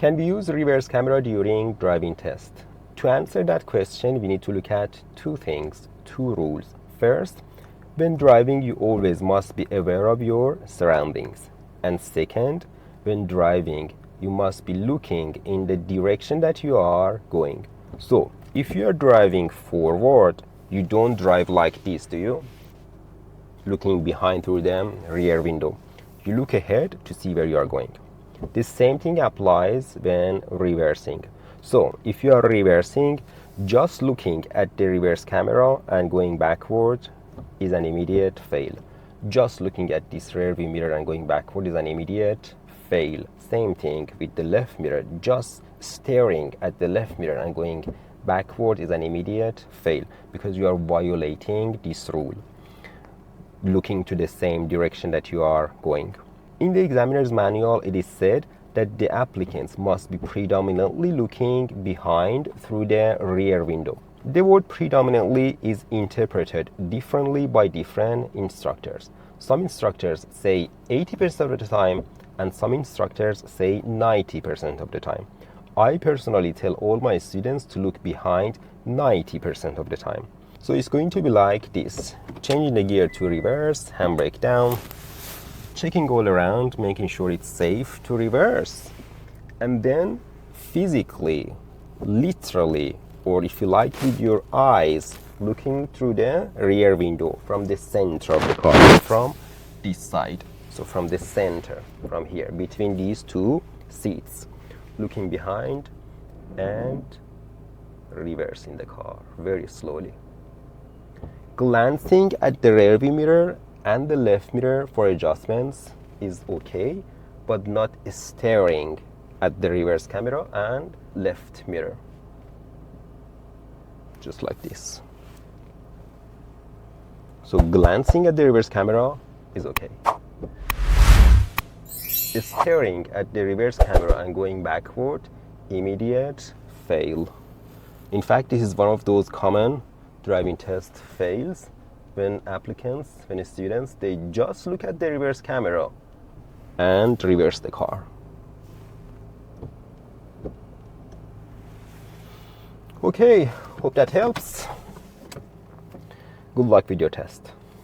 Can we use reverse camera during driving test? To answer that question, we need to look at two things, two rules. First, when driving, you always must be aware of your surroundings. And second, when driving, you must be looking in the direction that you are going. So, if you are driving forward, you don't drive like this, do you? Looking behind through the rear window. You look ahead to see where you are going. The same thing applies when reversing. So if you are reversing, just looking at the reverse camera and going backward is an immediate fail. Just looking at this rear view mirror and going backward is an immediate fail. Same thing with the left mirror. Just staring at the left mirror and going backward is an immediate fail because you are violating this rule, looking to the same direction that you are going. In the examiner's manual, it is said that the applicants must be predominantly looking behind through the rear window. The word predominantly is interpreted differently by different instructors. Some instructors say 80% of the time, and some instructors say 90% of the time. I personally tell all my students to look behind 90% of the time. So it's going to be like this: changing the gear to reverse, handbrake down, checking all around, making sure it's safe to reverse, and then physically, literally, or if you like with your eyes, looking through the rear window from the center of the car, from this side. So from the center, from here, between these two seats, looking behind and reversing the car very slowly. Glancing at the rear view mirror and the left mirror for adjustments is okay, but not staring at the reverse camera and left mirror. Just like this. So glancing at the reverse camera is okay. Staring at the reverse camera and going backward, immediate fail. In fact, this is one of those common driving test fails when students, they just look at the reverse camera and reverse the car. Okay, hope that helps. Good luck with your test.